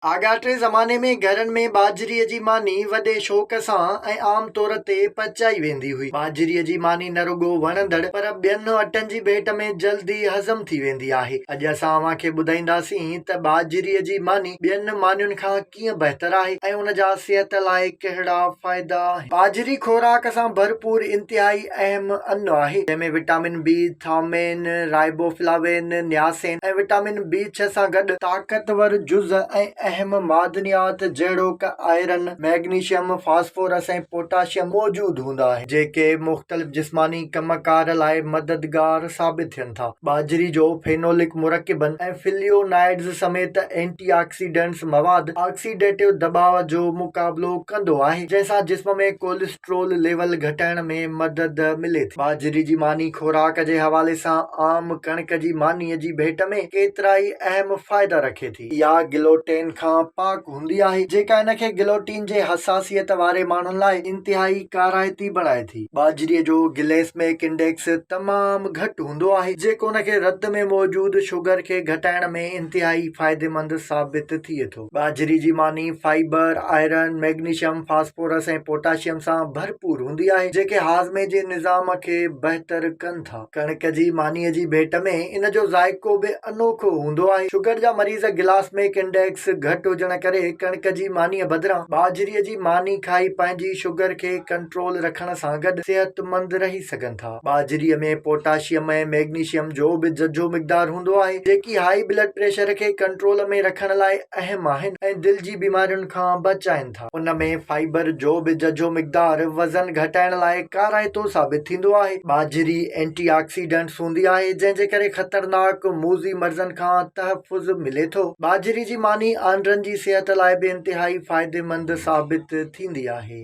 आगाटे ज़माने में घरनि में बाजरीअ जी मानी वॾे शौक़ सां ऐं आम तौर ते पचाई वेंदी हुई। बाजरीअ जी मानी न रुॻो वणंदड़ पर ॿियनि अटनि जी भेट में जल्दी हज़म थी वेंदी आहे। अॼु असां अव्हांखे ॿुधाईंदासीं त बाजरीअ जी मानी ॿियनि मानियुनि खां कीअं बहितर आहे ऐं उन जा सिहत लाइ कहिड़ा फ़ाइदा आहिनि। बाजरी खुराक सां भरपूर इंतिहाई अहम अन्न आहे, जंहिंमें vitamin B, thiamine, riboflavin, niacin ऐं विटामिन B6 सां गॾु ताक़तवर जुज़ ऐं अहम मादनियात जहिड़ोक आयरन, मैग्नीशियम, फास्फोरस ऐं पोटाशियम मौजूदु हूंदा आहिनि, जेके मुख़्तलिफ़ जिस्मानी कमकार लाइ मददगार साबित थियनि था। बाजरी जो फेनोलिक मुरकिबन ऐं फिलियोनाइड्स समेत एंटीऑक्सीडेंट्स मवाद ऑक्सीडेटिव दबाव जो मुक़ाबिलो कंदो आहे, जंहिंसां जिस्म में कोलेस्ट्रोल लेवल घटाइण में मदद मिले थी। बाजरी जी मानी खुराक जे हवाले सां आम कणिक जी मानीअ जी भेट में केतिरा ई अहम फ़ाइदा रखे थी। इहा गिलोटेन खां पाक हूंदी आहे, जेका इनखे गिलोटीन जे हसासियत वारे माण्हुनि लाइ इंतिहाई काराइती बणाए थी। बाजरीअ जो ग्लाइसेमिक इंडेक्स तमामु घटि हूंदो आहे, जेको उनखे रत में मौजूदु शुगर खे घटाइण में इंतिहाई फ़ाइदेमंद साबित थिए थो। बाजरी जी मानी फाइबर, आयरन, मैग्नीशियम, फास्फोरस ऐं पोटाशियम सां भरपूर हूंदी आहे, जेके हाज़मे जे निज़ाम खे बहितर कनि था। कणिक जी मानीअ जी भेट में इन जो ज़ाइको बि अनोखो हूंदो आहे। शुगर जा मरीज़ ग्लाइसेमिक इंडेक्स घटि हुजण करे कणिक जी मानीअ बदिरां बाजरीअ जी मानी खाई पंहिंजी शुगर खे कंट्रोल रखण सां गॾु सेहतमंद रही सघनि था। बाजरीअ में पोटाशियम ऐं मैग्नीशियम जो बि झझो मिक़दार हूंदो आहे, जेकी हाई ब्लड प्रेशर खे कंट्रोल में रखण लाइ अहम आहिनि ऐं दिलि जी बीमारियुनि खां बचाइनि था। उन में फाइबर जो बि झझो मिक़दार वज़न घटाइण लाइ काराइतो साबित थींदो आहे। बाजरी एंटीऑक्सीडेंट्स हूंदी आहे, जंहिंजे करे ख़तरनाक मूज़ी मर्ज़नि खां तहफ़ुज़ मिले थो। बाजरी जी मानी आंडरनि जी सिहत लाइ बि इंतिहाई फ़ाइदेमंद साबित थींदी आहे।